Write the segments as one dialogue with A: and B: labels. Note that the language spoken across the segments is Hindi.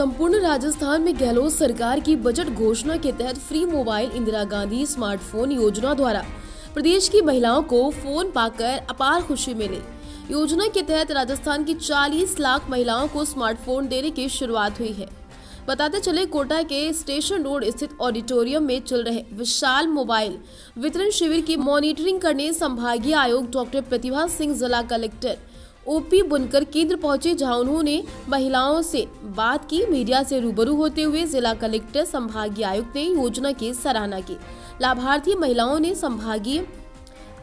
A: संपूर्ण राजस्थान में गहलोत सरकार की बजट घोषणा के तहत free mobile Indira Gandhi smartphone योजना द्वारा प्रदेश की महिलाओं को फोन पाकर अपार खुशी मिली। योजना के तहत राजस्थान की 40 लाख महिलाओं को स्मार्टफोन देने की शुरुआत हुई है। बताते चले, कोटा के स्टेशन रोड स्थित ऑडिटोरियम में चल रहे विशाल मोबाइल वितरण शिविर की मॉनिटरिंग करने संभागीय आयुक्त डॉक्टर प्रतिभा सिंह, जिला कलेक्टर ओपी बुनकर केंद्र पहुंचे, जहां उन्होंने महिलाओं से बात की। मीडिया से रूबरू होते हुए जिला कलेक्टर, संभागीय आयुक्त ने योजना की सराहना की। लाभार्थी महिलाओं ने संभागीय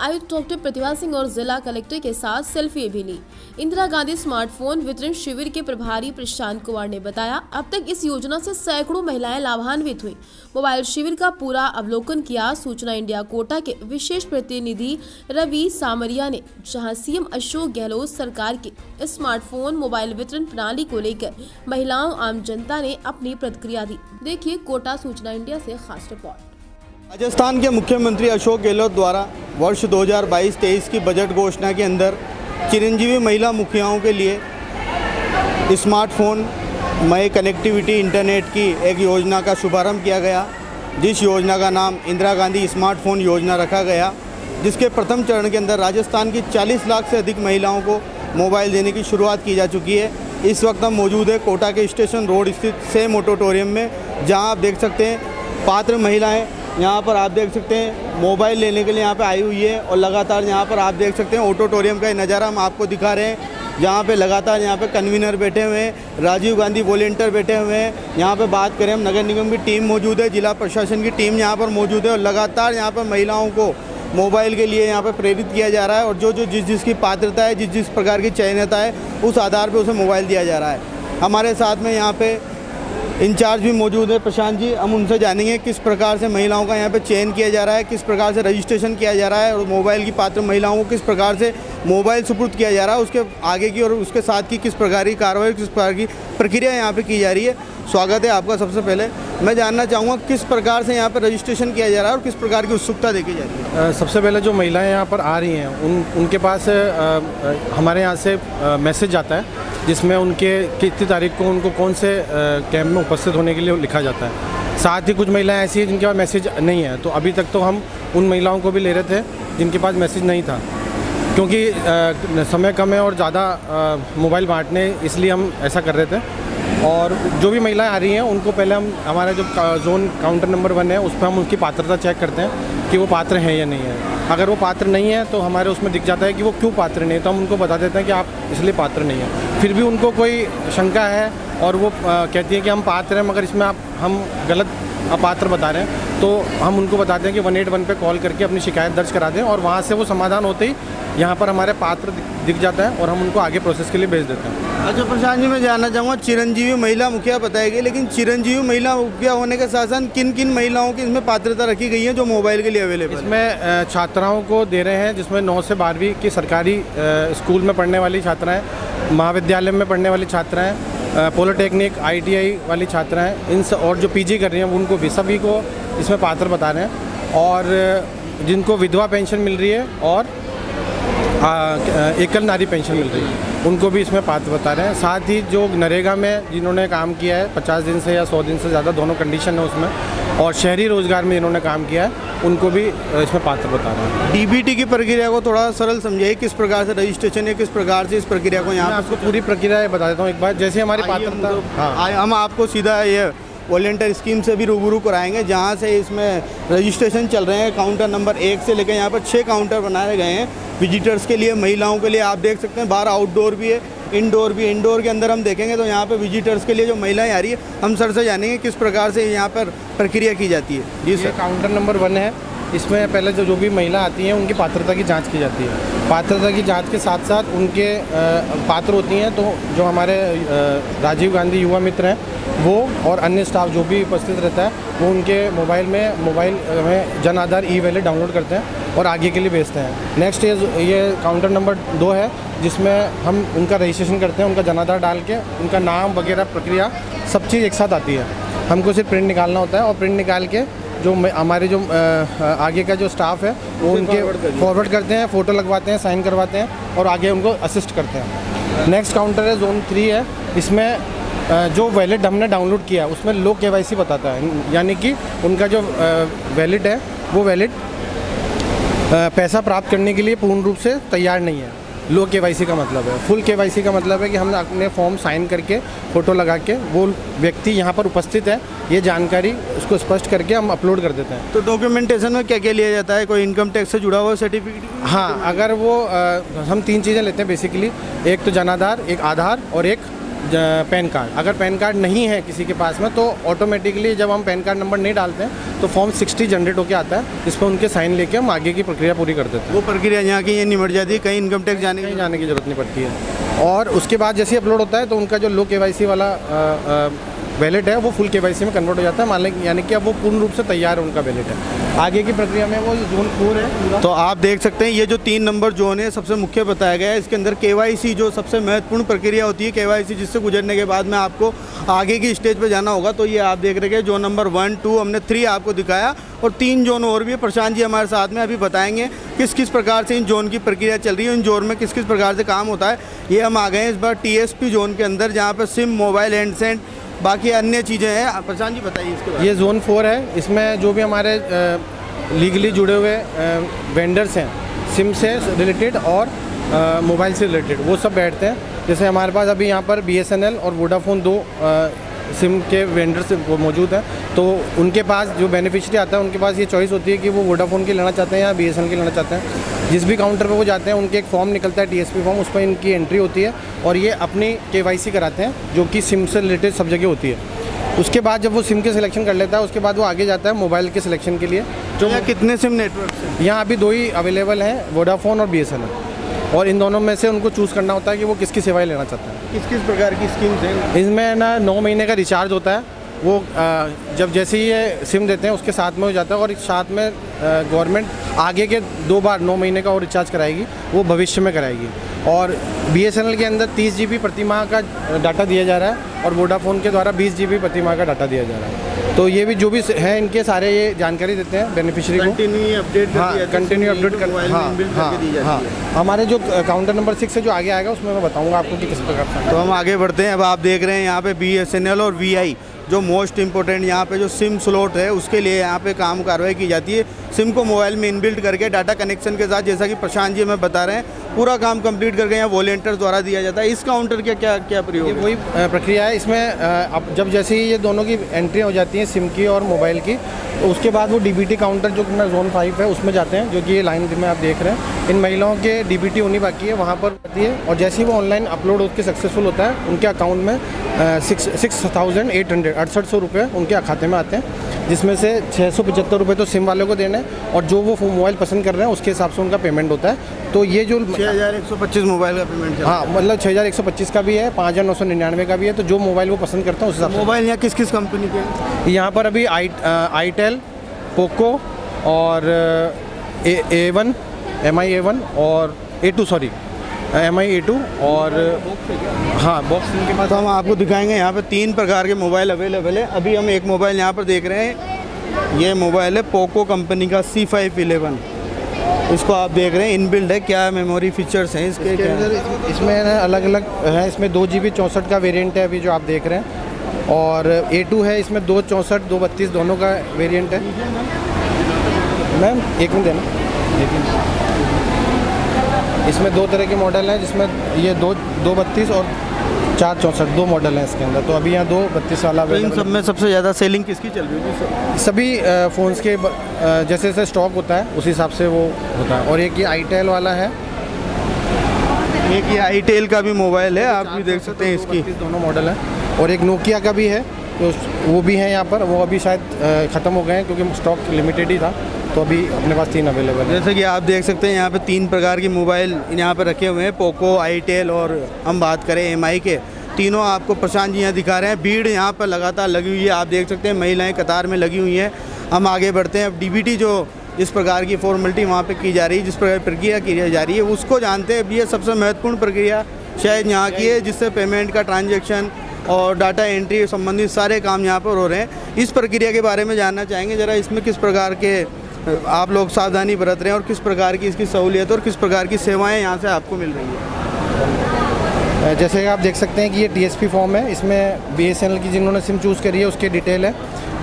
A: आयुक्त डॉक्टर प्रतिभा सिंह और जिला कलेक्टर के साथ सेल्फी भी ली। इंदिरा गांधी स्मार्टफोन वितरण शिविर के प्रभारी प्रशांत कुमार ने बताया, अब तक इस योजना से सैकड़ों महिलाएं लाभान्वित हुई। मोबाइल शिविर का पूरा अवलोकन किया सूचना इंडिया कोटा के विशेष प्रतिनिधि रवि सामरिया ने, जहां सीएम अशोक गहलोत सरकार की स्मार्टफोन मोबाइल वितरण प्रणाली को लेकर महिलाओं आम जनता ने अपनी प्रतिक्रिया दी। देखिए कोटा सूचना इंडिया से खास रिपोर्ट।
B: राजस्थान के मुख्यमंत्री अशोक गहलोत द्वारा वर्ष 2022-23 की बजट घोषणा के अंदर चिरंजीवी महिला मुखियाओं के लिए स्मार्टफोन मय कनेक्टिविटी इंटरनेट की एक योजना का शुभारंभ किया गया, जिस योजना का नाम इंदिरा गांधी स्मार्टफोन योजना रखा गया, जिसके प्रथम चरण के अंदर राजस्थान की 40 लाख से अधिक महिलाओं को मोबाइल देने की शुरुआत की जा चुकी है। इस वक्त हम मौजूद है कोटा के स्टेशन रोड स्थित सेम ऑडिटोरियम में, जहाँ आप देख सकते हैं पात्र महिलाएँ यहाँ पर आप देख सकते हैं मोबाइल लेने के लिए यहाँ पे आई हुई है। और लगातार यहाँ पर आप देख सकते हैं ऑडिटोरियम का नज़ारा हम आपको दिखा रहे हैं, जहाँ पे लगातार यहाँ पे कन्वीनर बैठे हुए हैं, राजीव गांधी वॉलेंटियर बैठे हुए हैं। यहाँ पे बात करें हम, नगर निगम की टीम मौजूद है, जिला प्रशासन की टीम यहाँ पर मौजूद है। और लगातार यहाँ पर महिलाओं को मोबाइल के लिए यहाँ पर प्रेरित किया जा रहा है, और जो जिसकी पात्रता है, जिस प्रकार की चयनीयता है, उस आधार पर उसे मोबाइल दिया जा रहा है। हमारे साथ में यहाँ पे इंचार्ज भी मौजूद है, प्रशांत जी। हम उनसे जानेंगे किस प्रकार से महिलाओं का यहाँ पे चयन किया जा रहा है, किस प्रकार से रजिस्ट्रेशन किया जा रहा है, और मोबाइल की पात्र महिलाओं को किस प्रकार से मोबाइल सुपुर्द किया जा रहा है, उसके आगे की और उसके साथ की किस प्रकार की कार्रवाई, किस प्रकार की प्रक्रिया यहाँ पे की जा रही है। स्वागत है आपका। सबसे पहले मैं जानना चाहूँगा किस प्रकार से यहाँ पर रजिस्ट्रेशन किया जा रहा है और किस प्रकार की उत्सुकता देखी जा रही है।
C: सबसे पहले जो महिलाएं यहाँ पर आ रही हैं उनके पास हमारे यहाँ से मैसेज आता है, जिसमें उनके कितनी तारीख को उनको कौन से कैंप में उपस्थित होने के लिए लिखा जाता है। साथ ही कुछ महिलाएं ऐसी हैं जिनके पास मैसेज नहीं है, तो अभी तक तो हम उन महिलाओं को भी ले रहे थे जिनके पास मैसेज नहीं था, क्योंकि समय कम है और ज़्यादा मोबाइल बांटने, इसलिए हम ऐसा कर रहे थे। और जो भी महिलाएं आ रही हैं उनको पहले हम हमारा जो जोन काउंटर नंबर 1 है, उस पर हम उनकी पात्रता चेक करते हैं कि वो पात्र हैं या नहीं है। अगर वो पात्र नहीं है तो हमारे उसमें दिख जाता है कि वो क्यों पात्र नहीं है, तो हम उनको बता देते हैं कि आप इसलिए पात्र नहीं हैं। फिर भी उनको कोई शंका है और वो कहती है कि हम पात्र हैं, मगर इसमें हम गलत अपात्र बता रहे हैं, तो हम उनको बताते हैं कि 181 पे कॉल करके अपनी शिकायत दर्ज करा दें, और वहाँ से वो समाधान होते ही यहाँ पर हमारे पात्र दिख जाता है और हम उनको आगे प्रोसेस के लिए भेज देते हैं।
B: अच्छा प्रशांत जी, मैं जानना चाहूँगा, चिरंजीवी महिला मुखिया बताई गई, लेकिन चिरंजीवी महिला मुखिया होने के साथ साथ किन किन महिलाओं की इसमें पात्रता रखी गई है जो मोबाइल के लिए अवेलेबल?
C: इसमें छात्राओं को दे रहे हैं, जिसमें 9 से 12वीं की सरकारी स्कूल में पढ़ने वाली छात्राएँ, महाविद्यालय में पढ़ने वाली छात्राएँ, पॉलिटेक्निक ITI वाली छात्राएँ, और जो PG कर रही हैं उनको भी, सभी को इसमें पात्र बता रहे हैं। और जिनको विधवा पेंशन मिल रही है और एकल नारी पेंशन मिल रही है, उनको भी इसमें पात्र बता रहे हैं। साथ ही जो नरेगा में जिन्होंने काम किया है 50 दिन से या 100 दिन से ज़्यादा, दोनों कंडीशन है उसमें, और शहरी रोजगार में जिन्होंने काम किया है, उनको भी इसमें पात्र बता रहे हैं।
B: DBT की प्रक्रिया को थोड़ा सरल समझाइए, किस प्रकार से रजिस्ट्रेशन है, किस प्रकार से इस प्रक्रिया को यहाँ
C: आपको पूरी प्रक्रिया बता देता हूँ एक बार। जैसे हमारी पात्रता,
B: हाँ, हम आपको सीधा ये वॉलेंटियर स्कीम से भी रूबरू कराएंगे, जहाँ से इसमें रजिस्ट्रेशन चल रहे हैं। काउंटर नंबर 1 से लेकर यहाँ पर 6 काउंटर बनाए गए हैं विजिटर्स के लिए, महिलाओं के लिए। आप देख सकते हैं बाहर आउटडोर भी है, इंडोर भी। इंडोर के अंदर हम देखेंगे तो यहाँ पे विजिटर्स के लिए जो महिलाएं आ रही है, हम सर से जानेंगे किस प्रकार से यहाँ पर प्रक्रिया की जाती है। जी सर।
C: काउंटर नंबर 1 है, इसमें पहले जो भी महिला आती हैं उनकी पात्रता की जांच की जाती है। पात्रता की जांच के साथ साथ उनके पात्र होती हैं, तो जो हमारे राजीव गांधी युवा मित्र हैं वो और अन्य स्टाफ जो भी उपस्थित रहता है, वो उनके मोबाइल में जन आधार ई-वैलेट डाउनलोड करते हैं और आगे के लिए भेजते हैं। नेक्स्ट ये काउंटर नंबर 2 है, जिसमें हम उनका रजिस्ट्रेशन करते हैं, उनका जन आधार डाल के उनका नाम वगैरह प्रक्रिया सब चीज़ एक साथ आती है। हमको सिर्फ प्रिंट निकालना होता है, और प्रिंट निकाल के जो हमारे जो आगे का जो स्टाफ है वो उनके फॉरवर्ड करते हैं, फ़ोटो लगवाते हैं, साइन करवाते हैं और आगे उनको असिस्ट करते हैं। नेक्स्ट काउंटर है जोन 3 है, इसमें जो वैलिड हमने डाउनलोड किया है उसमें लो KYC बताता है, यानी कि उनका जो वैलिड है वो वैलिड पैसा प्राप्त करने के लिए पूर्ण रूप से तैयार नहीं है। लो KYC का मतलब है। फुल KYC का मतलब है कि हम अपने फॉर्म साइन करके फ़ोटो लगा के वो व्यक्ति यहाँ पर उपस्थित है, ये जानकारी उसको स्पष्ट करके हम अपलोड कर देते हैं।
B: तो डॉक्यूमेंटेशन में क्या क्या लिया जाता है? कोई इनकम टैक्स से जुड़ा हुआ सर्टिफिकेट?
C: हाँ, अगर वो हम 3 चीज़ें लेते हैं बेसिकली, एक तो जनाधार, एक आधार और एक पैन कार्ड। अगर पैन कार्ड नहीं है किसी के पास में तो ऑटोमेटिकली जब हम पैन कार्ड नंबर नहीं डालते हैं तो फॉर्म 60 जनरेट होकर आता है, इस पर उनके साइन लेके हम आगे की प्रक्रिया पूरी कर देते हैं।
B: वो प्रक्रिया यहाँ की ये निमट जाती है, कहीं इनकम टैक्स जाने
C: की ज़रूरत नहीं पड़ती है। और उसके बाद जैसे अपलोड होता है तो उनका जो लो KYC वाला वैलिड है वो फुल KYC में कन्वर्ट हो जाता है, मान लें यानी कि अब वो पूर्ण रूप से तैयार है, उनका वैलिड है। आगे की प्रक्रिया में वो जोन 4 है।
B: तो आप देख सकते हैं ये जो 3 नंबर जोन है सबसे मुख्य बताया गया है। इसके अंदर KYC जो सबसे महत्वपूर्ण प्रक्रिया होती है, KYC जिससे गुजरने के बाद में आपको आगे की स्टेज पे जाना होगा। तो ये आप देख रहे हैं जोन नंबर 1, 2 हमने 3 आपको दिखाया और 3 जोन और भी है। प्रशांत जी हमारे साथ में अभी बताएंगे किस किस प्रकार से इन जोन की प्रक्रिया चल रही है, इन जोन में किस किस प्रकार से काम होता है। ये हम आ गए हैं इस बार TSP जोन के अंदर, जहाँ पर सिम, मोबाइल, हैंडसेट, बाकी अन्य चीज़ें हैं। प्रशांत जी बताइए इसके बारे में।
C: ये जोन 4 है। इसमें जो भी हमारे लीगली जुड़े हुए वेंडर्स हैं सिम से रिलेटेड और मोबाइल से रिलेटेड, वो सब बैठते हैं। जैसे हमारे पास अभी यहाँ पर BSNL और वोडाफोन 2 सिम के वेंडर्स वो मौजूद हैं। तो उनके पास जो बेनिफिशियरी आता है उनके पास ये चॉइस होती है कि वो वोडाफोन की लेना चाहते हैं या BSNL की लेना चाहते हैं। जिस भी काउंटर पे वो जाते हैं उनके एक फॉर्म निकलता है TSP फॉर्म, उस पर इनकी एंट्री होती है और ये अपनी KYC कराते हैं जो कि सिम से रिलेटेड सब जगह होती है। उसके बाद जब वो सिम के सिलेक्शन कर लेता है उसके बाद वो आगे जाता है मोबाइल के सिलेक्शन के लिए।
B: जो कितने सिम नेटवर्क से
C: यहाँ अभी 2 ही अवेलेबल हैं, वोडाफोन और BSNL, और इन दोनों में से उनको चूज़ करना होता है कि वो किसकी सेवाएं लेना चाहते हैं।
B: किस किस प्रकार की स्कीम्स हैं
C: इसमें ना 9 महीने का रिचार्ज होता है। वो जब जैसे ही ये सिम देते हैं उसके साथ में हो जाता है और साथ में गवर्नमेंट आगे के 2 बार 9 महीने का और रिचार्ज कराएगी, वो भविष्य में कराएगी। और BSNL के अंदर 30 GB प्रति माह का डाटा दिया जा रहा है और वोडाफोन के द्वारा 20 GB प्रति माह का डाटा दिया जा रहा है। तो ये भी जो भी है इनके सारे ये जानकारी देते हैं बेनिफिशियरी को।
B: कंटिन्यू अपडेट
C: कंटिन्यू अपडेट कर हाँ। हमारे जो काउंटर नंबर 6 से जो आगे आएगा उसमें मैं बताऊँगा आपको कि किस प्रकार से।
B: तो हम आगे बढ़ते हैं। अब आप देख रहे हैं यहाँ पे BSNL और VI जो मोस्ट इम्पोर्टेंट यहाँ पे जो सिम स्लॉट है उसके लिए यहाँ पे काम कार्रवाई की जाती है। सिम को मोबाइल में इनबिल्ट करके डाटा कनेक्शन के साथ, जैसा कि प्रशांत जी हमें बता रहे हैं, पूरा काम कंप्लीट करके यहाँ वॉलंटियर्स द्वारा दिया जाता है। इस काउंटर के क्या क्या प्रयोग?
C: ये वही प्रक्रिया है। इसमें अब जब जैसे ही ये दोनों की एंट्री हो जाती है सिम की और मोबाइल की, तो उसके बाद वो DBT काउंटर जो अपना जोन 5 है उसमें जाते हैं, जो कि ये लाइन में आप देख रहे हैं। इन महिलाओं के DBT होनी बाकी है, वहाँ पर होती है और जैसे ही वो ऑनलाइन अपलोड होकर सक्सेसफुल होता है उनके अकाउंट में 6,800 रुपये उनके खाते में आते हैं, जिसमें से 675 रुपये तो सिम वाले को देने हैं और जो वो मोबाइल पसंद कर रहे हैं उसके हिसाब से उनका पेमेंट होता है। तो ये जो
B: 6,125 मोबाइल का पेमेंट,
C: हाँ मतलब 6,125 का भी है, 5,999 का भी है। तो जो मोबाइल वो पसंद करता है उस हिसाब से।
B: मोबाइल यहाँ किस किस कंपनी के हैं?
C: यहाँ पर अभी आईटेल, पोको और A1, MI A1 और A2 सॉरी MI A2 और हाँ बॉक्स के पास।
B: तो हम आपको दिखाएंगे यहाँ पे 3 प्रकार के मोबाइल अवेलेबल है। अभी हम एक मोबाइल यहाँ पर देख रहे हैं, ये मोबाइल है पोको कंपनी का C511। इसको आप देख रहे हैं इनबिल्ड है। क्या मेमोरी फीचर्स हैं इसके?
C: इसमें अलग अलग है। इसमें 2 GB 64 का वेरिएंट है अभी जो आप देख रहे हैं, और A2 है, इसमें 2 64 2 32 दोनों का वेरिएंट है। मैम एक मिनट देना। इसमें 2 तरह के मॉडल हैं, जिसमें ये 2 32 और 4 64 2 मॉडल हैं इसके अंदर। तो अभी यहाँ 2 32 वाला
B: इन सब में सबसे ज़्यादा सेलिंग किसकी चल रही है?
C: सभी फ़ोन्स के जैसे जैसे स्टॉक होता है उस हिसाब से वो होता है। और एक ये आईटेल वाला है,
B: एक ये आईटेल का भी मोबाइल है, आप भी देख सकते हैं इसकी
C: दोनों मॉडल हैं। और एक नोकिया का भी है, तो वो भी है यहाँ पर। वो अभी शायद ख़त्म हो गए हैं क्योंकि स्टॉक लिमिटेड ही था, तो अभी अपने पास 3 अवेलेबल है।
B: जैसे कि आप देख सकते हैं यहाँ पे 3 प्रकार की मोबाइल यहाँ पे रखे हुए हैं, पोको, आईटेल और हम बात करें MI के। तीनों आपको प्रशांत जी यहाँ दिखा रहे हैं। भीड़ यहाँ पर लगातार लगी हुई है, आप देख सकते हैं महिलाएं कतार में लगी हुई हैं। हम आगे बढ़ते हैं। अब DBT जो इस प्रकार की फॉर्मेलिटी वहाँ पे की जा रही है, जिस प्रकार प्रक्रिया की जा रही है, उसको जानते हैं। अब ये सबसे महत्वपूर्ण प्रक्रिया शायद यहाँ की है, जिससे पेमेंट का ट्रांजेक्शन और डाटा एंट्री संबंधित सारे काम यहाँ पर हो रहे हैं। इस प्रक्रिया के बारे में जानना चाहेंगे ज़रा, इसमें किस प्रकार के आप लोग सावधानी बरत रहे हैं और किस प्रकार की इसकी सहूलियत और किस प्रकार की सेवाएं यहाँ से आपको मिल रही है?
C: जैसे कि आप देख सकते हैं कि ये TSP फॉर्म है, इसमें BSNL की जिन्होंने सिम चूज़ करी है उसकी डिटेल है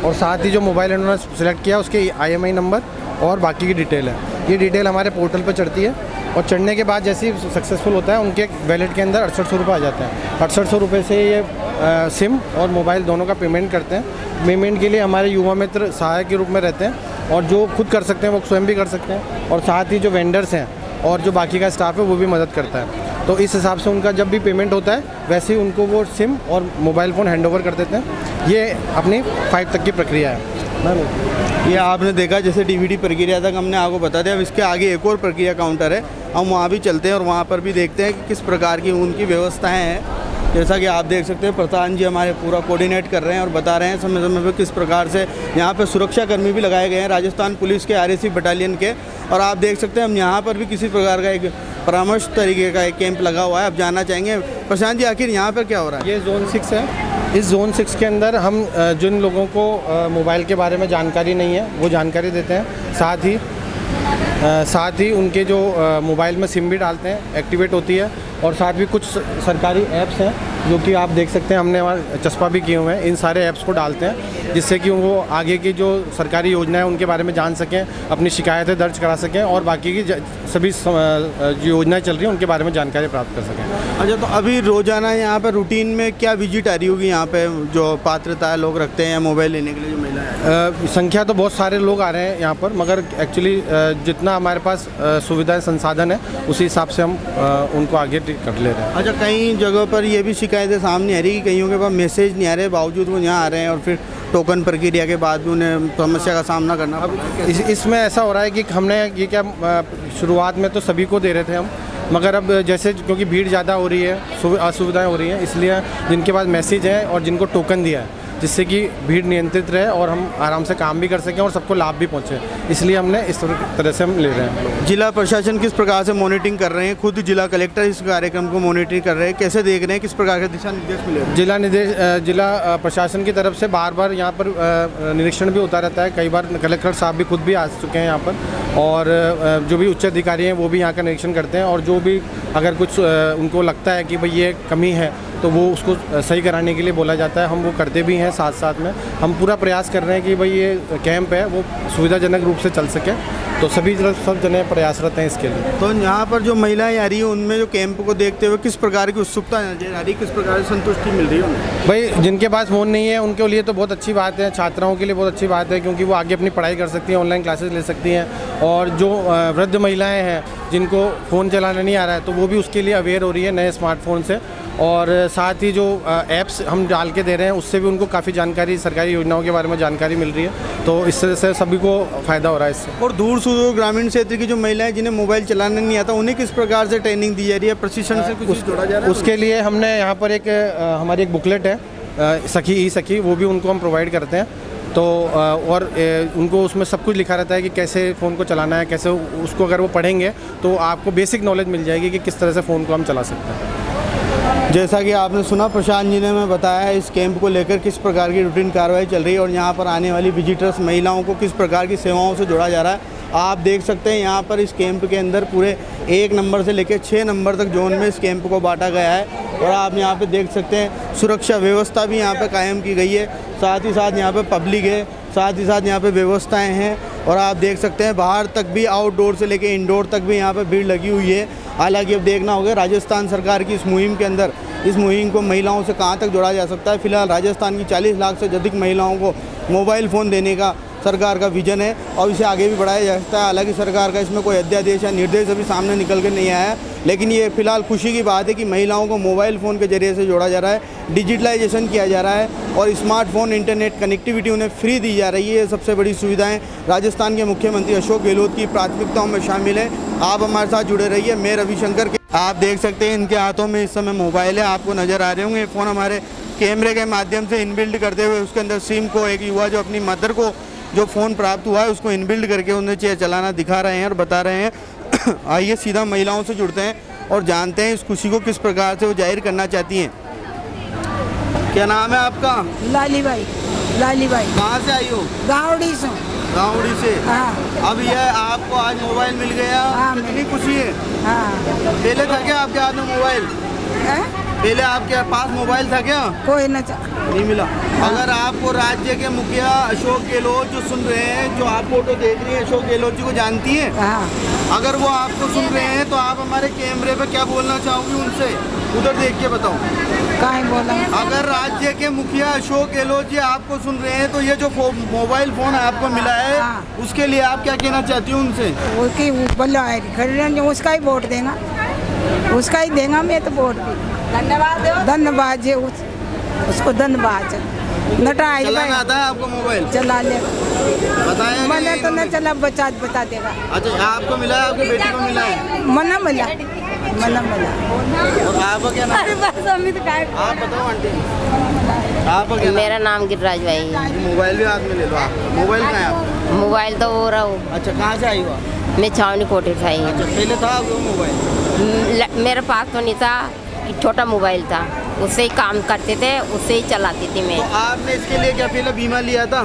C: और साथ ही जो मोबाइल इन्होंने सेलेक्ट किया उसके IMI नंबर और बाकी की डिटेल है। ये डिटेल हमारे पोर्टल पर चढ़ती है और चढ़ने के बाद जैसे ही सक्सेसफुल होता है उनके वैलेट के अंदर 6800 रुपये आ जाते हैं। 6800 रुपये से ये सिम और मोबाइल दोनों का पेमेंट करते हैं। पेमेंट के लिए हमारे युवा मित्र सहायक के रूप में रहते हैं और जो खुद कर सकते हैं वो स्वयं भी कर सकते हैं और साथ ही जो वेंडर्स हैं और जो बाकी का स्टाफ है वो भी मदद करता है। तो इस हिसाब से उनका जब भी पेमेंट होता है वैसे ही उनको वो सिम और मोबाइल फ़ोन हैंड ओवर कर देते हैं। ये अपनी 5 तक की प्रक्रिया है।
B: ये आपने देखा जैसे DVD प्रक्रिया तक हमने आपको बता दिया। अब इसके आगे एक और प्रक्रिया काउंटर है, हम वहाँ भी चलते हैं और वहाँ पर भी देखते हैं कि किस प्रकार की उनकी व्यवस्थाएं हैं। जैसा कि आप देख सकते हैं प्रधान जी हमारे पूरा कोऑर्डिनेट कर रहे हैं और बता रहे हैं समय समय पर किस प्रकार से यहाँ पे सुरक्षाकर्मी भी लगाए गए हैं राजस्थान पुलिस के RAC बटालियन के। और आप देख सकते हैं हम यहाँ पर भी किसी प्रकार का एक परामर्श तरीके का एक कैंप लगा हुआ है। अब जानना चाहेंगे प्रशांत जी आखिर यहाँ पर क्या हो रहा है?
C: ये ज़ोन 6 है। इस ज़ोन 6 के अंदर हम जिन लोगों को मोबाइल के बारे में जानकारी नहीं है वो जानकारी देते हैं। साथ ही उनके जो मोबाइल में सिम भी डालते हैं, एक्टिवेट होती है। और साथ भी कुछ सरकारी ऐप्स हैं जो कि आप देख सकते हैं, हमने वहाँ चस्पा भी किए हुए हैं। इन सारे ऐप्स को डालते हैं जिससे कि वो आगे की जो सरकारी योजना है उनके बारे में जान सकें, अपनी शिकायतें दर्ज करा सकें और बाकी की सभी जो योजनाएं चल रही हैं उनके बारे में जानकारी प्राप्त कर सकें।
B: अच्छा, तो अभी रोज़ाना यहाँ पर रूटीन में क्या विजिट आ रही होगी यहाँ पे जो पात्रता लोग रखते हैं मोबाइल लेने के लिए जो महिलाएं?
C: संख्या तो बहुत सारे लोग आ रहे हैं यहाँ पर, मगर एक्चुअली जितना हमारे पास सुविधाएं संसाधन है उसी हिसाब से हम उनको आगे कर ले रहे हैं।
B: अच्छा, कई जगहों पर ये भी शिकायतें सामने आ रही कि कईयों के पास मैसेज नहीं आ रहे, बावजूद वो यहाँ आ रहे हैं और फिर टोकन प्रक्रिया के बाद भी उन्हें समस्या का सामना करना पड़ रहा है।
C: इसमें ऐसा हो रहा है कि हमने ये क्या शुरुआत में तो सभी को दे रहे थे हम, मगर अब जैसे क्योंकि भीड़ ज़्यादा हो रही है, असुविधाएं हो रही हैं, इसलिए जिनके पास मैसेज है और जिनको टोकन दिया है जिससे कि भीड़ नियंत्रित रहे और हम आराम से काम भी कर सकें और सबको लाभ भी पहुंचे, इसलिए हमने इस तरह से हम ले रहे हैं।
B: जिला प्रशासन किस प्रकार से मॉनिटरिंग कर रहे हैं? खुद जिला कलेक्टर इस कार्यक्रम को मॉनिटरिंग कर रहे हैं, कैसे देख रहे हैं, किस प्रकार के दिशा निर्देश मिले?
C: जिला प्रशासन की तरफ से बार बार यहाँ पर निरीक्षण भी होता रहता है। कई बार कलेक्टर साहब भी खुद भी आ चुके हैं यहाँ पर और जो भी उच्च अधिकारी हैं वो भी यहाँ का निरीक्षण करते हैं और जो भी अगर कुछ उनको लगता है कि भाई ये कमी है तो वो उसको सही कराने के लिए बोला जाता है। हम वो करते भी हैं। साथ साथ में हम पूरा प्रयास कर रहे हैं कि भाई ये कैंप है वो सुविधाजनक रूप से चल सके, तो सब जने प्रयासरत हैं इसके लिए।
B: तो यहाँ पर जो महिलाएं आ रही हैं उनमें जो कैंप को देखते हुए किस प्रकार की उत्सुकता नजर आ रही है, किस प्रकार की संतुष्टि मिल रही है उन्हें?
C: भाई जिनके पास फ़ोन नहीं है उनके लिए तो बहुत अच्छी बात है, छात्राओं के लिए बहुत अच्छी बात है क्योंकि वो आगे अपनी पढ़ाई कर सकती हैं, ऑनलाइन क्लासेस ले सकती हैं। और जो वृद्ध महिलाएँ हैं जिनको फ़ोन चलाना नहीं आ रहा है तो वो भी उसके लिए अवेयर हो रही है नए स्मार्टफोन से। और साथ ही जो ऐप्स हम डाल के दे रहे हैं उससे भी उनको काफ़ी जानकारी, सरकारी योजनाओं के बारे में जानकारी मिल रही है, तो इस तरह से सभी को फ़ायदा हो रहा है इससे।
B: और दूर सुदूर ग्रामीण क्षेत्र की जो महिलाएं जिन्हें मोबाइल चलाना नहीं आता उन्हें किस प्रकार से ट्रेनिंग दी जा रही है, प्रशिक्षण से कुछ जोड़ा जा रहा है?
C: उसके लिए हमने यहाँ पर हमारी एक बुकलेट है सखी, वो भी उनको हम प्रोवाइड करते हैं। तो और उनको उसमें सब कुछ लिखा रहता है कि कैसे फ़ोन को चलाना है, कैसे उसको अगर वो पढ़ेंगे तो आपको बेसिक नॉलेज मिल जाएगी कि किस तरह से फ़ोन को हम चला सकते हैं।
B: जैसा कि आपने सुना प्रशांत जी ने हमें बताया इस कैंप को लेकर किस प्रकार की रूटीन कार्रवाई चल रही है और यहाँ पर आने वाली विजिटर्स महिलाओं को किस प्रकार की सेवाओं से जोड़ा जा रहा है। आप देख सकते हैं यहाँ पर इस कैंप के अंदर पूरे 1 नंबर से लेकर 6 नंबर तक जोन में इस कैंप को बांटा गया है और आप यहाँ पे देख सकते हैं सुरक्षा व्यवस्था भी यहाँ पे कायम की गई है। साथ ही साथ यहाँ पे पब्लिक है, साथ ही साथ यहाँ पे व्यवस्थाएं हैं और आप देख सकते हैं बाहर तक भी, आउटडोर से लेकर इंडोर तक भी यहाँ पे भीड़ लगी हुई है। हालांकि अब देखना होगा राजस्थान सरकार की इस मुहिम के अंदर इस मुहिम को महिलाओं से कहाँ तक जोड़ा जा सकता है। फिलहाल राजस्थान की 40 लाख से अधिक महिलाओं को मोबाइल फ़ोन देने का सरकार का विजन है और इसे आगे भी बढ़ाया जा सकता है। हालांकि सरकार का इसमें कोई अध्यादेश या निर्देश अभी सामने निकल कर नहीं आया है, लेकिन ये फिलहाल खुशी की बात है कि महिलाओं को मोबाइल फ़ोन के जरिए से जोड़ा जा रहा है, डिजिटलाइजेशन किया जा रहा है और स्मार्टफोन इंटरनेट कनेक्टिविटी उन्हें फ्री दी जा रही है। ये सबसे बड़ी सुविधाएँ राजस्थान के मुख्यमंत्री अशोक गहलोत की प्राथमिकताओं में शामिल है। आप हमारे साथ जुड़े रहिए। मैं रविशंकर के आप देख सकते हैं इनके हाथों में इस समय मोबाइल है, आपको नज़र आ रहे होंगे। फ़ोन हमारे कैमरे के माध्यम से इनबिल्ड करते हुए उसके अंदर सिम को एक युवा जो अपनी मदर को जो फ़ोन प्राप्त हुआ है उसको इनबिल्ड करके उन्हें चलाना दिखा रहे हैं और बता रहे हैं। आइए सीधा महिलाओं से जुड़ते हैं और जानते हैं इस खुशी को किस प्रकार से वो जाहिर करना चाहती हैं। क्या नाम है आपका?
D: लाली बाई। Lali by.
B: कहाँ से आई हो?
D: गावड़ी से।
B: गावड़ी से।
D: हाँ।
B: अब यह आपको आज मोबाइल मिल गया,
D: हाँ,
B: कितनी खुशी है?
D: हाँ।
B: पहले था क्या आपके हाथ में मोबाइल?
D: है?
B: पहले आपके पास मोबाइल था क्या?
D: कोई न
B: नहीं मिला। अगर आपको राज्य के मुखिया अशोक गहलोत जो सुन रहे हैं, जो आप फोटो देख रही हैं, अशोक गहलोत जी को जानती हैं?
D: हाँ,
B: अगर वो आपको सुन रहे हैं तो आप हमारे कैमरे पे क्या बोलना चाहोगी उनसे? उधर देख के बताओ।
D: कहीं बोला
B: अगर राज्य के मुखिया अशोक गहलोत जी आपको सुन रहे हैं तो ये जो मोबाइल फोन आपको मिला है,
D: हाँ।
B: उसके लिए आप क्या कहना चाहती हो उनसे?
D: उसकी बोला है खरीदने उसका ही वोट देगा, उसका ही देगा मैं तो वोट भी। धन्यवाद जी, उसको धन्यवाद। नटराज
B: चलाना
D: भाई
B: आता है आपको मोबाइल?
D: चला ले,
B: बताया
D: मैंने तो
B: इन्होंने?
D: न चला, बता देगा।
B: अच्छा, आपको मिला है, आपकी बेटी को मिला है?
D: मना मिला, मना मिला।
B: और आपका क्या नाम? आप बताओ आंटी, आपका क्या नाम?
E: मेरा नाम गिरिराज भाई है।
B: ये मोबाइल भी हाथ में ले लो आप। मोबाइल कहाँ है आपका?
E: मोबाइल तो वो रहा
B: अच्छा, कहाँ से आई हो आप?
E: मैं छावनी कोठी से आई हूँ।
B: अच्छा, पहले था आपको मोबाइल?
E: मेरे पास तो नहीं था, एक छोटा मोबाइल था, उससे ही काम करते थे, उससे ही चलाती थी मैं।
B: तो आपने इसके लिए क्या पहले बीमा लिया था?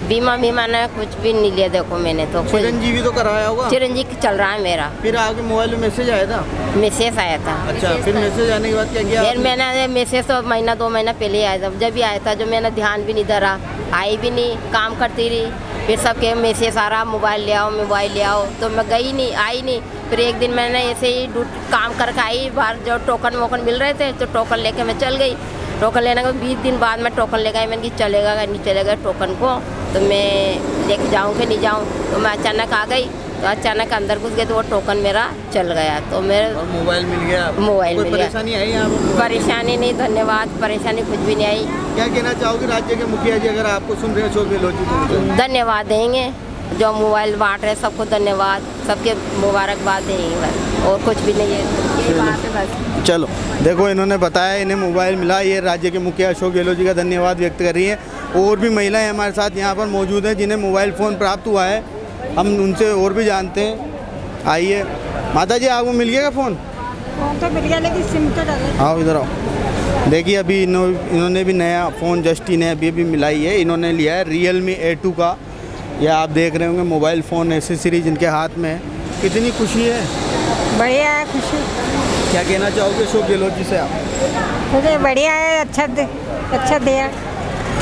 E: बीमा ने कुछ भी नहीं लिया, देखो मैंने तो कुछ।
B: चिरंजीवी तो कराया होगा?
E: चिरंजीवी चल रहा है मेरा।
B: फिर आपके मोबाइल में मैसेज आया था?
E: मैसेज आया था।
B: अच्छा, फिर मैसेज आने के बाद क्या किया
E: फिर
B: आपने?
E: मैंने मैसेज तो महीना 2 महीना पहले ही आया था, जब भी आया था, जो मैंने ध्यान भी नहीं धरा, आई भी नहीं, काम करती रही। फिर सबके मैसेज आ रहा मोबाइल ले आओ, तो मैं गई नहीं, आई नहीं। फिर एक दिन मैंने ऐसे ही काम करके आई, बाहर जो टोकन वोकन मिल रहे थे तो टोकन लेके मैं चल गई। टोकन लेने के 20 दिन बाद मैं टोकन ले गई, मैंने कि चलेगा नहीं चलेगा टोकन को, तो मैं लेके जाऊँ कि नहीं जाऊँ। तो मैं अचानक आ गई, तो अचानक अंदर घुस गए तो वो टोकन मेरा चल गया, तो मेरे
B: और मोबाइल मिल गया आपको?
E: मोबाइल
B: कोई
E: मिल गया।
B: परेशानी आई यहाँ पर?
E: परेशानी नहीं, धन्यवाद, परेशानी कुछ भी नहीं आई।
B: क्या कहना चाहोगे राज्य के मुखिया जी, अगर आपको सुन रहे हो अशोक गहलोत जी को?
E: धन्यवाद देंगे, जो मोबाइल बांट रहे सबको धन्यवाद, सबके मुबारकबाद देंगे, बस और कुछ भी नहीं है, यही बात है बस।
B: चलो, देखो इन्होंने बताया इन्हें मोबाइल मिला, ये राज्य के मुखिया अशोक गहलोत जी का धन्यवाद व्यक्त कर रही हैं। और भी महिलाएं हमारे साथ यहाँ पर मौजूद हैं जिन्हें मोबाइल फ़ोन प्राप्त हुआ है, हम उनसे और भी जानते हैं। आइए माता जी, आपको मिल गया फ़ोन?
D: फोन तो मिल गया लेकिन सिम तो डाले।
B: आओ इधर आओ। देखिए अभी इन्होंने भी नया फ़ोन जस्ट इन्हें अभी मिलाई है। इन्होंने लिया है Realme A2 का। यह आप देख रहे होंगे मोबाइल फ़ोन एसेसरीज इनके हाथ में है। कितनी खुशी है,
D: बढ़िया है, खुशी।
B: क्या कहना चाहोगे अशोक गहलोत जी से आप?
D: मुझे बढ़िया है, अच्छा दिया।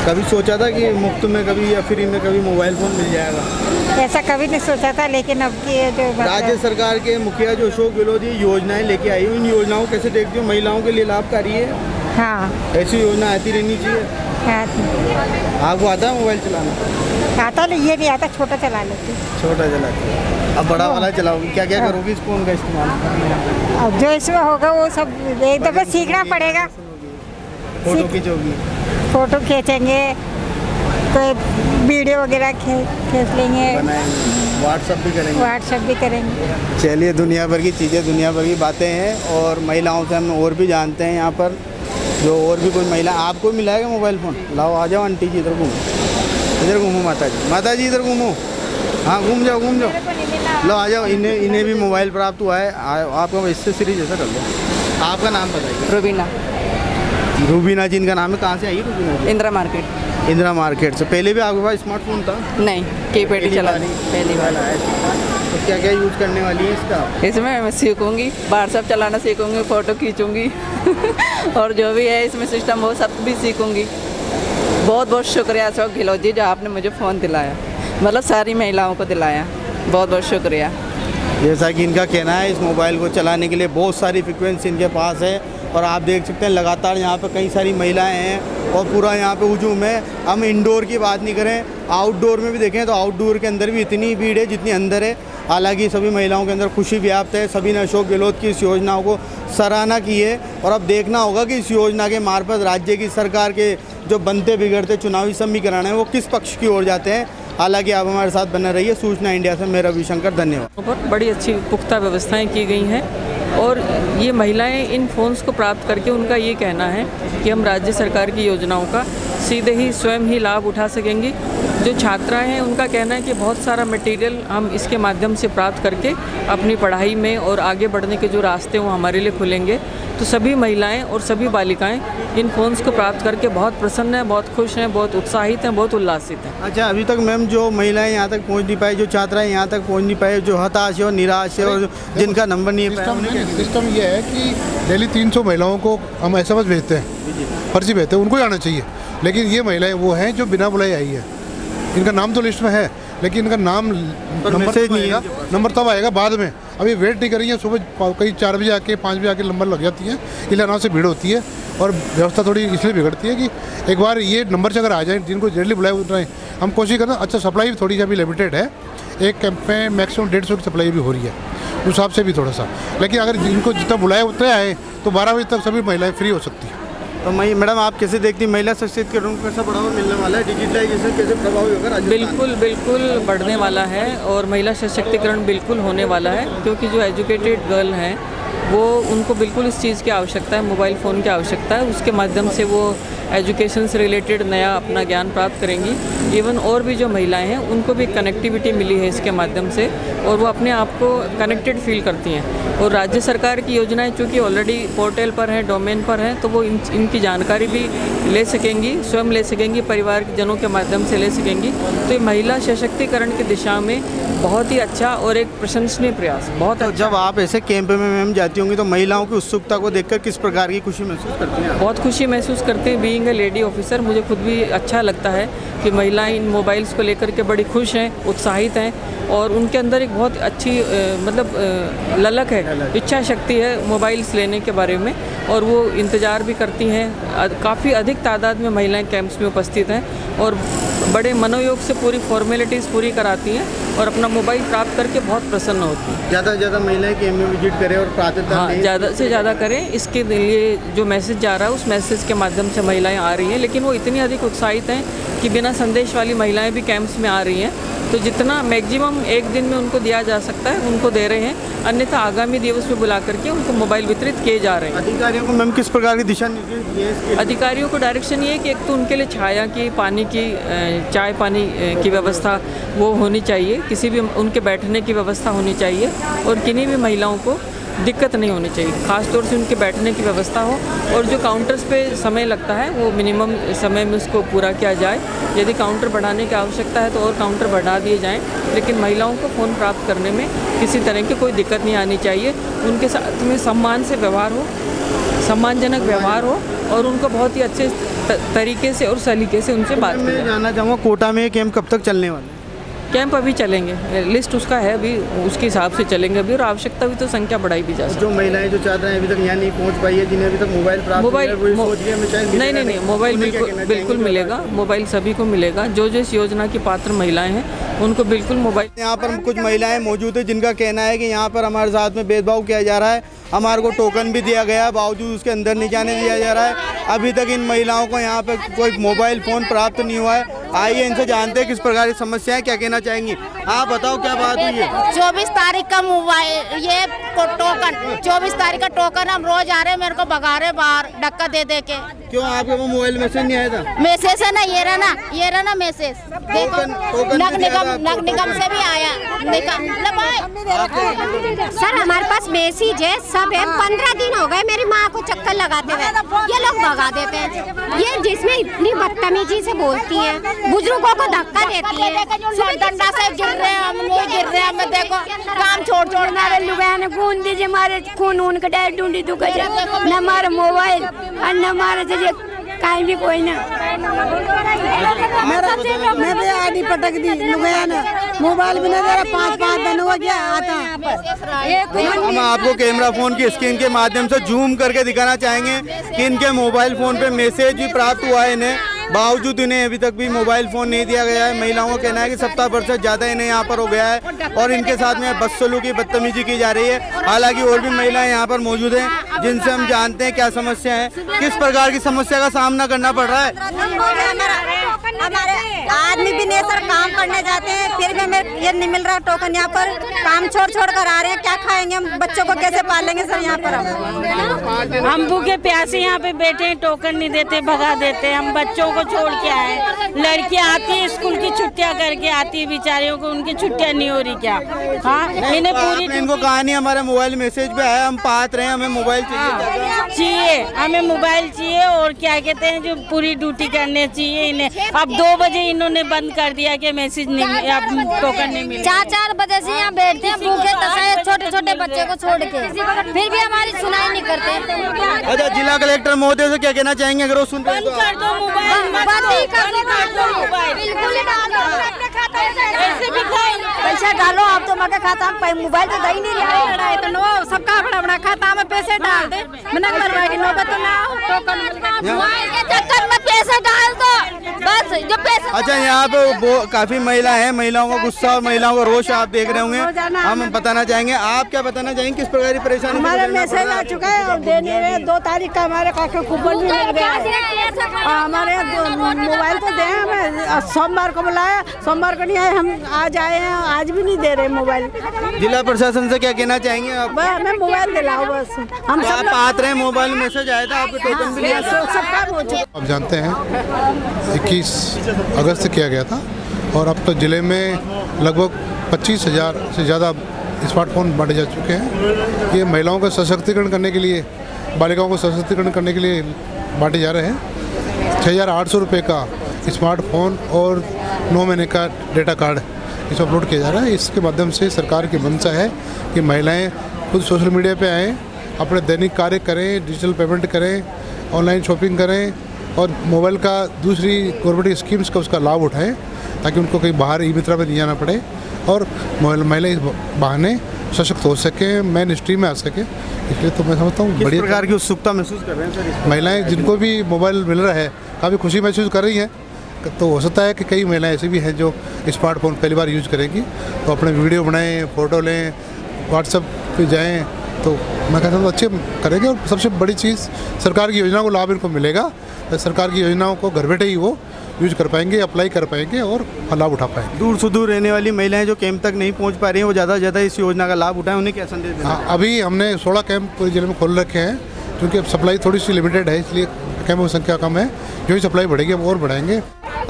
B: कभी सोचा था कि मुफ्त में कभी या फ्री में कभी मोबाइल फ़ोन मिल जाएगा?
D: ऐसा कभी नहीं सोचा था, लेकिन अब की ये जो
B: राज्य सरकार के मुखिया जो अशोक गहलोत जी योजनाएं लेके आई, उन योजनाओं को कैसे देखती हो? महिलाओं के लिए लाभकारी है,
D: हाँ,
B: ऐसी योजना आती रहनी चाहिए।
D: हाँ,
B: आपको आता है मोबाइल चलाना?
D: आता नहीं, ये नहीं आता, छोटा चला लेती।
B: छोटा चलाती है, अब बड़ा वाला चलाओगी। क्या क्या करोगी इस फ़ोन का इस्तेमाल?
D: अब जो इसमें होगा वो सब एक दफ़ा सीखना पड़ेगा।
B: फोटो खींचोगी?
D: फोटो खींचेंगे, कोई वीडियो वगैरह खींच लेंगे,
B: बनाएंगे, व्हाट्सअप भी करेंगे।
D: व्हाट्सएप भी करेंगे।
B: चलिए, दुनिया भर की चीज़ें, दुनिया भर की बातें हैं और महिलाओं से हम और भी जानते हैं यहाँ पर। जो और भी कोई महिला, आपको मिला है मोबाइल फ़ोन? लाओ आ जाओ आंटी जी, इधर घूमो, इधर घूमो माता जी इधर घूमो। हाँ, घूम जाओ। लो आ जाओ, इन्हें भी मोबाइल प्राप्त हुआ है। आपका इससे सीरीज जैसा कर लो। आपका नाम बताइए। रूबीना जी इनका नाम है। कहाँ से आई रूबीना?
F: इंदिरा मार्केट।
B: इंदिरा मार्केट से। पहले भी आपके पास स्मार्टफोन था?
F: नहीं, कीपैड ही चला पहली बार।
B: तो क्या क्या यूज़ करने वाली है इसका?
F: इसमें मैं सीखूंगी, व्हाट्सएप चलाना सीखूंगी, फ़ोटो खींचूंगी और जो भी है इसमें सिस्टम वो सब भी सीखूंगी। बहुत बहुत शुक्रिया अशोक गहलोत जी, जो आपने मुझे फ़ोन दिलाया, मतलब सारी महिलाओं को दिलाया। बहुत बहुत शुक्रिया।
B: जैसा कि इनका कहना है, इस मोबाइल को चलाने के लिए बहुत सारी फ्रिक्वेंसी इनके पास है और आप देख सकते हैं लगातार यहाँ पर कई सारी महिलाएं हैं और पूरा यहाँ पे हुजूम है। हम इंडोर की बात नहीं करें, आउटडोर में भी देखें तो आउटडोर के अंदर भी इतनी भीड़ है जितनी अंदर है। हालांकि सभी महिलाओं के अंदर खुशी व्याप्त है। सभी ने अशोक गहलोत की इस योजनाओं को सराहना की है और अब देखना होगा कि इस योजना के मार्फत राज्य की सरकार के जो बनते बिगड़ते चुनावी समीकरण हैं वो किस पक्ष की ओर जाते हैं। हालांकि आप हमारे साथ बने रहिए। सूचना इंडिया से मैं रविशंकर, धन्यवाद।
G: पर बड़ी अच्छी पुख्ता व्यवस्थाएं की गई हैं और ये महिलाएं इन फ़ोन्स को प्राप्त करके उनका ये कहना है कि हम राज्य सरकार की योजनाओं का सीधे ही स्वयं ही लाभ उठा सकेंगी। जो छात्राएं हैं उनका कहना है कि बहुत सारा मटेरियल हम इसके माध्यम से प्राप्त करके अपनी पढ़ाई में और आगे बढ़ने के जो रास्ते वो हमारे लिए खुलेंगे। तो सभी महिलाएं और सभी बालिकाएं इन फ़ोन्स को प्राप्त करके बहुत प्रसन्न हैं, बहुत खुश हैं, बहुत उत्साहित हैं, बहुत उल्लासित हैं।
B: अच्छा, अभी तक मैम जो महिलाएं यहाँ तक पहुँच नहीं पाई, जो छात्राएं यहाँ तक पहुँच नहीं पाए, जो हताश है और निराश है और जिनका नंबर नहीं है,
H: सिस्टम ये ये है कि डेली 300 महिलाओं को हम SMS भेजते हैं, फर्जी भेजते हैं, उनको ही आना चाहिए। लेकिन ये महिलाएं वो हैं जो बिना बुलाए आई है। इनका नाम तो लिस्ट में है, लेकिन इनका नाम नंबर तब आएगा बाद में। अभी वेट नहीं कर रही है, सुबह कई 4 बजे आके 5 बजे आके नंबर लग जाती है, इसलिए अनाज से भीड़ होती है और व्यवस्था थोड़ी इसलिए बिगड़ती है कि एक बार ये नंबर से अगर आ जाए, जिनको जल्दी बुलाए उठ रहे हैं, हम कोशिश करते हैं। अच्छा, सप्लाई भी थोड़ी सी अभी लिमिटेड है, एक कैंप में मैक्सिमम 150 की सप्लाई भी हो रही है, उस हिसाब से भी थोड़ा सा। लेकिन अगर जिनको जितना बुलाए उतने आए तो 12 बजे तक सभी महिलाएं फ्री हो सकती हैं।
B: तो मैडम आप कैसे देखती हैं महिला सशक्तिकरण को कैसा बढ़ावा मिलने वाला है, डिजिटलाइजेशन कैसे प्रभावी होगा?
G: बिल्कुल बिल्कुल बढ़ने वाला है और महिला सशक्तिकरण बिल्कुल होने वाला है, क्योंकि जो एजुकेटेड गर्ल हैं वो उनको बिल्कुल इस चीज़ की आवश्यकता है, मोबाइल फ़ोन की आवश्यकता है। उसके माध्यम से वो एजुकेशन से रिलेटेड नया अपना ज्ञान प्राप्त करेंगी। इवन और भी जो महिलाएं हैं उनको भी कनेक्टिविटी मिली है इसके माध्यम से और वो अपने आप को कनेक्टेड फील करती हैं। और राज्य सरकार की योजनाएं चूँकि ऑलरेडी पोर्टल पर हैं, डोमेन पर हैं, तो वो इनकी जानकारी भी ले सकेंगी, स्वयं ले सकेंगी, परिवार जनों के माध्यम से ले सकेंगी। तो ये महिला सशक्तिकरण की दिशा में बहुत ही अच्छा और एक प्रशंसनीय प्रयास, बहुत
B: तो
G: अच्छा।
B: जब आप ऐसे कैंप में मैम जाती होंगी तो महिलाओं की उत्सुकता को देखकर किस प्रकार की खुशी महसूस करती हैं?
G: बहुत खुशी महसूस करते हैं। बीइंग ए लेडी ऑफिसर मुझे खुद भी अच्छा लगता है कि महिलाएं इन मोबाइल्स को लेकर के बड़ी खुश हैं, उत्साहित हैं और उनके अंदर एक बहुत अच्छी ललक है, इच्छा शक्ति है मोबाइल्स लेने के बारे में और वो इंतज़ार भी करती हैं। काफ़ी अधिक तादाद में महिलाएं कैंप्स में उपस्थित हैं और बड़े मनोयोग से पूरी फॉर्मेलिटीज़ पूरी कराती हैं और अपना मोबाइल प्राप्त करके बहुत प्रसन्न होती हैं।
B: ज़्यादा से ज़्यादा महिलाएं कैंप में विजिट करें और प्राथमिकता
G: हाँ, ज़्यादा से ज़्यादा करें। इसके लिए जो मैसेज जा रहा है उस मैसेज के माध्यम से महिलाएं आ रही हैं, लेकिन वो इतनी अधिक उत्साहित हैं कि बिना संदेश वाली महिलाएं भी कैंप्स में आ रही हैं। तो जितना मैक्सिमम एक दिन में उनको दिया जा सकता है उनको दे रहे हैं, अन्यथा आगामी दिवस में बुला करके उनको मोबाइल वितरित किए जा रहे हैं।
B: अधिकारियों को मैम किस प्रकार की दिशा निर्देश दिए हैं?
G: अधिकारियों को डायरेक्शन ये है कि एक तो उनके लिए छाया की, पानी की, चाय पानी की व्यवस्था वो होनी चाहिए, किसी भी उनके बैठने की व्यवस्था होनी चाहिए और किन्हीं भी महिलाओं को दिक्कत नहीं होनी चाहिए, ख़ास तौर से उनके बैठने की व्यवस्था हो और जो काउंटर्स पे समय लगता है वो मिनिमम समय में उसको पूरा किया जाए। यदि काउंटर बढ़ाने की आवश्यकता है तो और काउंटर बढ़ा दिए जाएं, लेकिन महिलाओं को फ़ोन प्राप्त करने में किसी तरह की कोई दिक्कत नहीं आनी चाहिए। उनके साथ में सम्मान से व्यवहार हो, सम्मानजनक व्यवहार हो और उनको बहुत ही अच्छे तरीके से और सलीके से उनसे बात करें।
B: मैं जानना चाहूँगा कोटा में ये कैंप कब तक चलने वाला है?
G: कैंप अभी चलेंगे, लिस्ट उसका है, अभी उसके हिसाब से चलेंगे अभी और आवश्यकता हुई तो संख्या बढ़ाई भी जा सकती है।
B: जो महिलाएं जो चाहते हैं अभी तक यहाँ नहीं पहुँच पाई है, जिन्हें अभी तक मोबाइल प्राप्त
G: नहीं, मोबाइल बिल्कुल मिलेगा, मोबाइल सभी को मिलेगा। जो जो इस योजना की पात्र महिलाएं हैं उनको बिल्कुल मोबाइल।
B: यहाँ पर कुछ महिलाएं मौजूद है जिनका कहना है कि यहाँ पर हमारे साथ में भेदभाव किया जा रहा है, हमारे को टोकन भी दिया गया, बावजूद उसके अंदर नहीं जाने दिया जा रहा है। अभी तक इन महिलाओं को यहाँ पर कोई मोबाइल फ़ोन प्राप्त नहीं हुआ है। आइए इनसे जानते हैं किस प्रकार की समस्या है, क्या कहना चाहेंगी। आप बताओ क्या बात हुई है?
I: 24 तारीख का मोबाइल ये टोकन, 24 तारीख का टोकन, हम रोज आ रहे हैं, मेरे को भगा रहे बाहर धक्का दे दे के।
B: क्यों आपके वो मोबाइल मैसेज नहीं आया था?
I: मैसेज है ना, ये रहा ना मैसेज, देखो नगर निगम से भी आया।
J: सर हमारे पास मैसेज है, सब है। 15 दिन हो गए मेरी माँ को चक्कर लगाते हुए, ये लोग भगा देते हैं। ये जिसमें इतनी बदतमीजी से बोलती हैं, बुजुर्गों को धक्का देती है,
I: डंडा से गिर रहे हैं, हम नहीं गिर रहे हैं, हमें देखो काम छोड़
J: मारे लुगाने खून दीजिए, मारे खून कटाए ढूंढी दुख न मारे मोबाइल और न मारे कहीं भी कोई ना।
D: मैं भी आईडी पटक दी लुगाने, मोबाइल भी नहीं दे रहा, 5 दिन हो गया आता।
B: हम आपको कैमरा फोन की स्क्रीन के माध्यम से जूम करके दिखाना चाहेंगे कि इनके मोबाइल फोन पे मैसेज भी प्राप्त हुआ है इन्हें, बावजूद इन्हें अभी तक भी मोबाइल फ़ोन नहीं दिया गया है। महिलाओं का कहना है कि 70% ज़्यादा इन्हें यहाँ पर हो गया है और इनके साथ में बदसलूकी बदतमीजी की जा रही है। हालांकि और भी महिलाएं यहाँ पर मौजूद हैं जिनसे हम जानते हैं क्या समस्या है, किस प्रकार की समस्या का सामना करना पड़ रहा है।
J: हमारे आदमी भी नहीं सर, काम करने जाते हैं, फिर भी हमें ये नहीं मिल रहा टोकन। यहाँ पर काम छोड़ कर आ रहे हैं, क्या खाएंगे हम, बच्चों को कैसे पालेंगे सर यहाँ पर
K: हम भूखे प्यासे यहाँ पे बैठे हैं, टोकन नहीं देते, भगा देते हैं। हम बच्चों को छोड़ के आए, लड़कियाँ आती है स्कूल की छुट्टियाँ करके आती है, बेचारियों को उनकी छुट्टियाँ नहीं हो रही क्या? हाँ, इन्हें पूरी
B: इनको कहा नहीं हमारे मोबाइल मैसेज पे है, हम पात रहे हैं, हमें मोबाइल चाहिए,
K: हमें मोबाइल चाहिए और क्या कहते हैं जो पूरी ड्यूटी करने चाहिए इन्हें। अब 2 बजे इन्होंने बंद कर दिया कि मैसेज नहीं, अब टोकन नहीं मिला।
J: 4 बजे से यहाँ बैठते हैं भूखे तसाए, छोटे छोटे बच्चे को छोड़ के, फिर भी हमारी सुनाई नहीं करते।
B: अच्छा, जिला कलेक्टर महोदय से क्या कहना चाहेंगे अगर वो सुन रहे हैं तो?
K: कर दो मोबाइल,
J: बिल्कुल ही डाल दो,
K: ऐसे भी
J: पैसा डालो आप तो मगर खाता हम मोबाइल तो दे ही नहीं रहा है, तो नो सबका बड़ा बड़ा खाता में पैसे डाल दे, मना करवाएगी नौबत तो ना हो, टोकन मोबाइल के चक्कर में पैसे डाल दो बस, जो पैसे।
B: अच्छा, यहाँ पे काफी महिला हैं, महिलाओं का गुस्सा और महिलाओं का रोष आप देख रहे होंगे। हम बताना चाहेंगे, आप क्या बताना चाहेंगे, किस प्रकार की परेशानी?
D: हमारा मैसेज आ चुका है और देने में 2 तारीख का हमारे कूपन भी मिल गया है। हमारे मोबाइल तो दे हमें, सोमवार को बुलाया, सोमवार को नहीं आए, हम आज आए हैं, आज भी नहीं दे रहे मोबाइल।
B: जिला प्रशासन से क्या कहना चाहेंगे आप?
D: हमें मोबाइल दिलाओ बस, हम
B: तो आप आते रहे, मोबाइल में मैसेज आया था, आपको टोकन भी लिया था?
D: सब काम हो चुका।
H: आप जानते हैं 21 अगस्त से किया गया था और अब तक जिले में लगभग 25,000 से ज़्यादा स्मार्टफोन बांटे जा चुके हैं। ये महिलाओं का सशक्तिकरण करने के लिए, बालिकाओं को सशक्तिकरण करने के लिए बांटे जा रहे हैं। 6,800 रुपये का स्मार्टफोन और 9 महीने का डेटा कार्ड इसमें अपलोड किया जा रहा है। इसके माध्यम से सरकार की मंशा है कि महिलाएं खुद सोशल मीडिया पे आएँ, अपने दैनिक कार्य करें, डिजिटल पेमेंट करें, ऑनलाइन शॉपिंग करें और मोबाइल का दूसरी गवर्नमेंट स्कीम्स का उसका लाभ उठाएं, ताकि उनको कहीं बाहर ई मित्रा में नहीं जाना पड़े और महिलाएं इस बहाने सशक्त हो सकें, मेन स्ट्रीम में आ सकें। इसलिए तो मैं समझता हूँ
B: बड़ी प्रकार की उत्सुकता महसूस कर रहे हैं सर?
H: महिलाएं जिनको भी मोबाइल मिल रहा है काफ़ी खुशी महसूस कर रही हैं। तो हो सकता है कि कई महिलाएं ऐसी भी हैं जो स्मार्टफोन पहली बार यूज़ करेंगी, तो अपने वीडियो बनाएं, फ़ोटो लें, व्हाट्सएप पे जाएं, तो मैं कहता हूँ अच्छे करेंगे। और सबसे बड़ी चीज़, सरकार की योजना को लाभ इनको मिलेगा, तो सरकार की योजनाओं को घर बैठे ही वो यूज कर पाएंगे, अप्लाई कर पाएंगे और लाभ उठा पाएंगे।
B: दूर सुदूर रहने वाली महिलाएं जो कैंप तक नहीं पहुंच पा रही हैं, वो ज़्यादा से ज़्यादा इस योजना का लाभ उठाएं, उन्हें क्या संदेश देना?
H: हाँ, अभी हमने 16 कैंप पूरे जिले में खोल रखे हैं, क्योंकि अब सप्लाई थोड़ी सी लिमिटेड है, इसलिए कैंपों की संख्या कम है। जो ही सप्लाई बढ़ेगी हम और बढ़ाएंगे।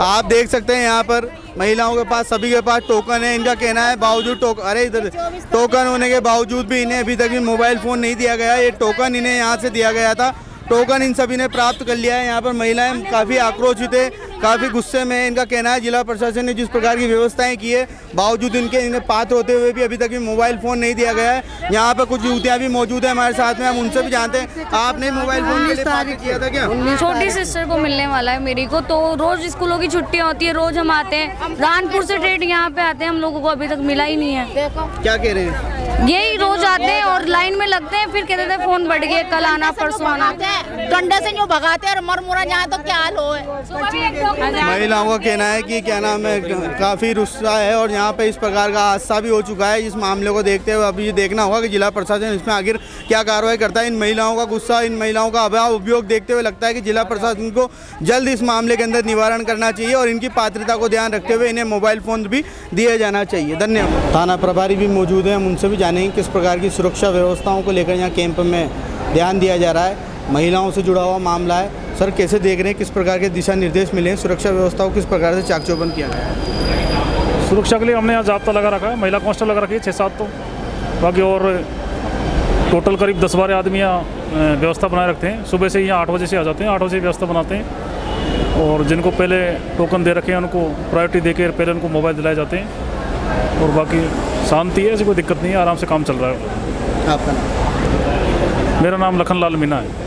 B: आप देख सकते हैं यहाँ पर महिलाओं के पास, सभी के पास टोकन है। इनका कहना है बावजूद टोकन होने के बावजूद भी इन्हें अभी तक भी मोबाइल फ़ोन नहीं दिया गया। ये टोकन इन्हें यहाँ से दिया गया था, टोकन इन सभी ने प्राप्त कर लिया है। यहाँ पर महिलाएं काफ़ी आक्रोशित है, काफ़ी गुस्से में। इनका कहना है जिला प्रशासन ने जिस प्रकार की व्यवस्थाएं की है, बावजूद इन्हें पात्र होते हुए भी अभी तक भी मोबाइल फ़ोन नहीं दिया गया है। यहाँ पर कुछ युवतियाँ भी मौजूद है हमारे साथ में, हम उनसे भी जानते हैं। आपने मोबाइल फ़ोन के लिए पात्र किया था क्या?
L: छोटी सिस्टर को मिलने वाला है मेरी को, तो रोज़ स्कूलों की छुट्टियाँ होती है, रोज़ हम आते हैं, रानपुर से ट्रेड यहाँ पे आते हैं, हम लोगों को अभी तक मिला ही नहीं है।
B: क्या कह रहे हैं?
L: यही रोज आते हैं और लाइन में लगते हैं, फिर कहते थे फोन बढ़ गया, कल आना परसों आना।
I: डंडे से जो भगाते हैं, मर मुरा जाए तो क्या हाल हो।
B: महिलाओं का कहना है कि क्या नाम है, काफ़ी गुस्सा है और यहाँ पे इस प्रकार का हादसा भी हो चुका है। इस मामले को देखते हुए अभी ये देखना होगा कि जिला प्रशासन इसमें आखिर क्या कार्रवाई करता है। इन महिलाओं का गुस्सा, इन महिलाओं का अभाव उपयोग देखते हुए लगता है कि जिला प्रशासन को जल्द इस मामले के अंदर निवारण करना चाहिए और इनकी पात्रता को ध्यान रखते हुए इन्हें मोबाइल फ़ोन भी दिया जाना चाहिए। धन्यवाद। थाना प्रभारी भी मौजूद है, हम उनसे भी जानेंगे किस प्रकार की सुरक्षा व्यवस्थाओं को लेकर यहाँ कैंप में ध्यान दिया जा रहा है। महिलाओं से जुड़ा हुआ मामला है। सर, कैसे देख रहे हैं, किस प्रकार के दिशा निर्देश मिले हैं, सुरक्षा व्यवस्था को किस प्रकार से चाक चौबंद किया गया है?
M: सुरक्षा के लिए हमने यहाँ जाब्ता लगा रखा है, महिला कांस्टेबल लगा रखी है 6-7, तो बाकी और टोटल करीब 10-12 आदमी यहाँ व्यवस्था बनाए रखते हैं। सुबह से यहाँ 8 बजे से आ जाते हैं, 8 बजे व्यवस्था बनाते हैं और जिनको पहले टोकन दे रखे हैं उनको प्रायोरिटी देकर पहले उनको मोबाइल दिलाए जाते हैं और बाकी शांति है, ऐसी कोई दिक्कत नहीं है, आराम से काम चल रहा है।
B: आपका नाम?
M: मेरा नाम लखनलाल मीना है।